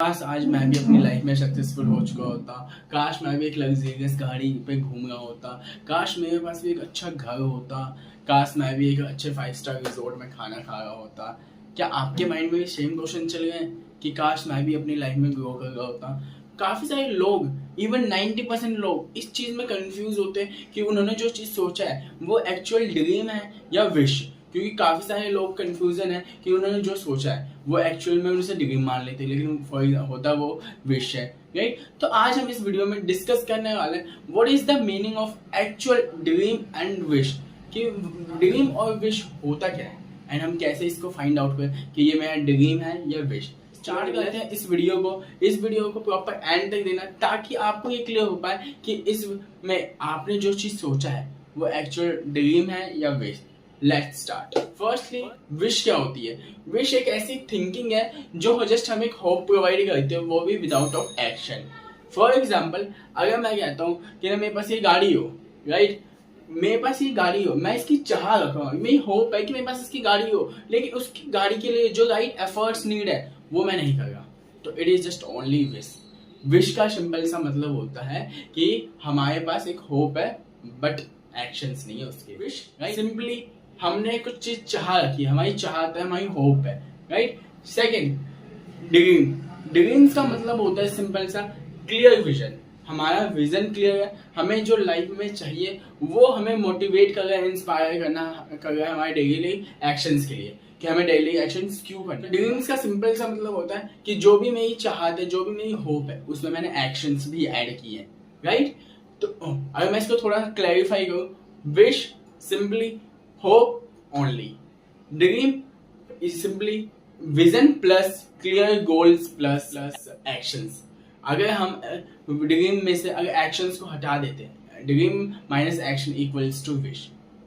काश आज मैं भी अपनी लाइफ में सक्सेसफुल हो चुका होता। काश मैं भी एक लग्जरियस गाड़ी पे घूम रहा होता। काश मेरे पास भी एक अच्छा घर होता। काश मैं भी एक अच्छे 5 स्टार रिजॉर्ट में खाना खा रहा होता। क्या आपके माइंड में भी सेम क्वेश्चन चल रहे हैं कि काश मैं भी अपनी लाइफ में ग्रो कर रहा होता? काफी सारे लोग, इवन 90% लोग इस चीज में कंफ्यूज होते हैं कि उन्होंने जो चीज सोचा है वो एक्चुअल ड्रीम है या विश। क्योंकि काफी सारे लोग कंफ्यूजन है कि उन्होंने जो सोचा है वो एक्चुअल में उसे ड्रीम मान लेते हैं, लेकिन होता वो विश है। राइट, तो आज हम इस वीडियो में डिस्कस करने वाले हैं what is the meaning of actual dream and wish, कि ड्रीम और विश होता क्या है एंड हम कैसे इसको फाइंड आउट करें कि ये मेरा ड्रीम है या विश। स्टार्ट करते हैं इस वीडियो को प्रॉपर एंड तक देना ताकि आपको ये क्लियर हो पाए कि इस में आपने जो चीज सोचा है वो एक्चुअल ड्रीम है या wish. Let's start. Firstly, wish क्या होती है? विश एक ऐसी थिंकिंग है जो जस्ट हमें एक होप प्रोवाइड करते हैं, वो भी without of action. For example, अगर मैं कहता हूँ कि ना मेरे पास ये गाड़ी हो, राइट, मेरे पास ये गाड़ी हो, मैं इसकी चाह रख रहा हूँ, मेरी होप है कि मेरे पास इसकी गाड़ी हो, लेकिन उसकी गाड़ी के लिए जो राइट एफर्ट्स नीड है वो मैं नहीं कर रहा, तो it is just only wish. Wish का सिंपल सा मतलब होता है कि हमारे पास एक होप है बट एक्शंस नहीं है उसके। विश राइट, सिंपली हमने कुछ चीज चाह रखी है, हमारी चाहत है, हमारी होप है, राइट। Second, dream. ड्रीम्स का मतलब होता है सिंपल सा क्लियर विजन। हमारा विजन क्लियर है, हमें जो लाइफ में चाहिए वो हमें मोटिवेट कर रहा है, इंस्पायर कर रहा है हमारे डेली एक्शंस के लिए कि हमें डेली एक्शंस क्यों करना। ड्रीम्स का सिंपल सा मतलब होता है कि जो भी मेरी चाहत है, जो भी मेरी होप है, उसमें मैंने एक्शंस भी ऐड किए हैं, राइट। तो अगर मैं इसको थोड़ा क्लैरिफाई करूं, wish simply hope only, dream is simply vision plus clear goals plus actions। अगर हम ड्रीम में से अगर एक्शंस को हटा देते हैं, dream minus action equals to wish,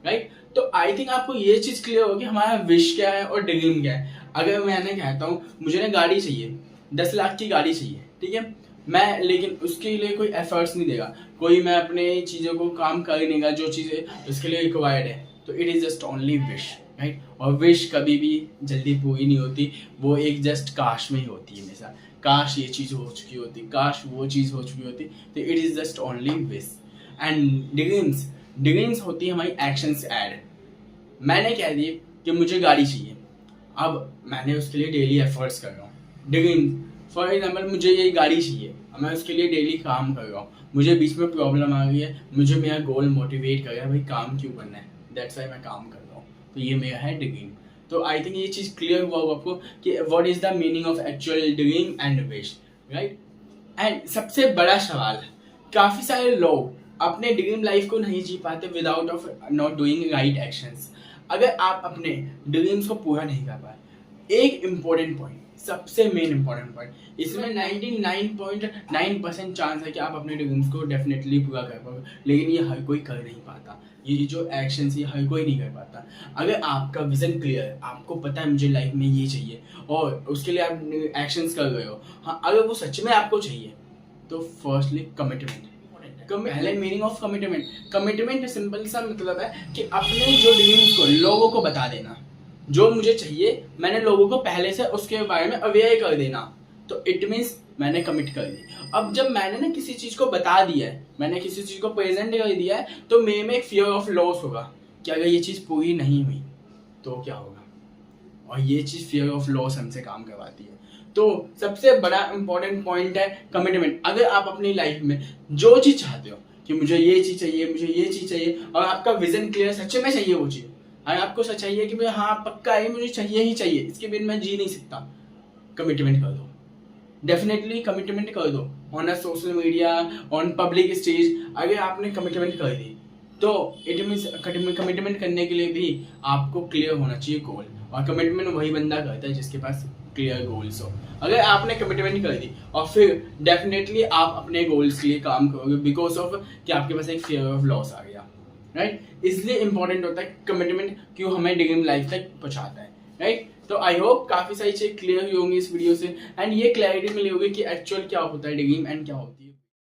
right. तो आई थिंक आपको ये चीज क्लियर होगी हमारा विश क्या है और ड्रीम क्या है। अगर मैंने कहता हूँ मुझे ना गाड़ी चाहिए, 10 लाख की गाड़ी चाहिए, ठीक है, मैं लेकिन उसके लिए कोई एफर्ट्स नहीं देगा, कोई मैं अपने चीज़ों को काम कर नहीं, जो चीज़ें उसके लिए रिक्वायर्ड है, तो it is just only wish, right. और विश कभी भी जल्दी पूरी नहीं होती, वो एक जस्ट काश में ही होती है हमेशा। काश ये चीज़ हो चुकी होती, काश वो चीज़ हो चुकी होती, तो it is just only wish. And dreams होती है हमारी एक्शंस ऐड। मैंने कह दिया कि मुझे गाड़ी चाहिए, अब मैंने उसके लिए डेली एफर्ट्स कर रहा हूँ। ड्रीम, फॉर एग्जाम्पल, मुझे ये गाड़ी चाहिए, मैं उसके लिए डेली काम कर रहा हूँ, मुझे बीच में प्रॉब्लम आ गई है, मुझे मेरा गोल मोटिवेट कर रहा है, भाई काम क्यों करना है, दैट्स वाई मैं काम कर रहा हूँ, तो ये मेरा है ड्रीम। तो आई थिंक ये चीज़ क्लियर हुआ होगा आपको कि what is the meaning of actual dream and wish, right. And सबसे बड़ा सवाल, काफ़ी सारे लोग अपने ड्रीम लाइफ को नहीं जी पाते without of not doing right actions. अगर आप अपने ड्रीम्स को पूरा नहीं कर पाए, एक इम्पोर्टेंट पॉइंट, सबसे मेन इंपॉर्टेंट पॉइंट, इसमें 99.9% चांस है कि आप अपने ड्रीम्स को डेफिनेटली पूरा कर पाओगे, लेकिन ये हर कोई कर नहीं पाता। ये जो एक्शंस ये हर कोई नहीं कर पाता। अगर आपका विजन क्लियर है, आपको पता है मुझे लाइफ में ये चाहिए और उसके लिए आप एक्शंस कर रहे हो, हाँ, अगर वो सच में आपको चाहिए तो फर्स्टली कमिटमेंट। पहले मीनिंग ऑफ कमिटमेंट सिंपल सा मतलब है कि अपने जो ड्रीम्स को लोगों को बता देना, जो मुझे चाहिए मैंने लोगों को पहले से उसके बारे में अवेयर कर देना, तो इट मीन्स मैंने कमिट कर दी। अब जब मैंने ना किसी चीज को बता दिया है, मैंने किसी चीज को प्रेजेंट कर दिया है, तो मेरे में एक फियर ऑफ लॉस होगा कि अगर ये चीज पूरी नहीं हुई तो क्या होगा, और ये चीज फियर ऑफ लॉस हमसे काम करवाती है। तो सबसे बड़ा इंपॉर्टेंट पॉइंट है कमिटमेंट। अगर आप अपनी लाइफ में जो चीज चाहते हो कि मुझे ये चीज चाहिए, मुझे ये चीज चाहिए, और आपका विजन क्लियर, सच्चे में चाहिए वो चीज, अगर आपको सच चाहिए कि मुझे हाँ पक्का है मुझे चाहिए ही चाहिए, इसके बिन मैं जी नहीं सकता, कमिटमेंट कर दो, डेफिनेटली कमिटमेंट कर दो। On a social media, on public stage, अगर आपने कमिटमेंट कर दी तो इट मीन्स कमिटमेंट करने के लिए भी आपको क्लियर होना चाहिए गोल, और कमिटमेंट वही बंदा करता है जिसके पास क्लियर गोल्स हो। अगर आपने कमिटमेंट कर दी और फिर डेफिनेटली आप अपने गोल्स के लिए काम करोगे, बिकॉज ऑफ कि आपके पास एक फियर ऑफ लॉस आ गया, राइट। इसलिए इंपॉर्टेंट होता है कमिटमेंट, क्यों हमें ड्रीम लाइफ तक पहुंचाता है, राइट। तो आई होप काफी सारी चीज क्लियर हुई होंगी इस वीडियो से, एंड ये क्लैरिटी मिली होगी कि एक्चुअल क्या होता है ड्रीम एंड क्या होती है।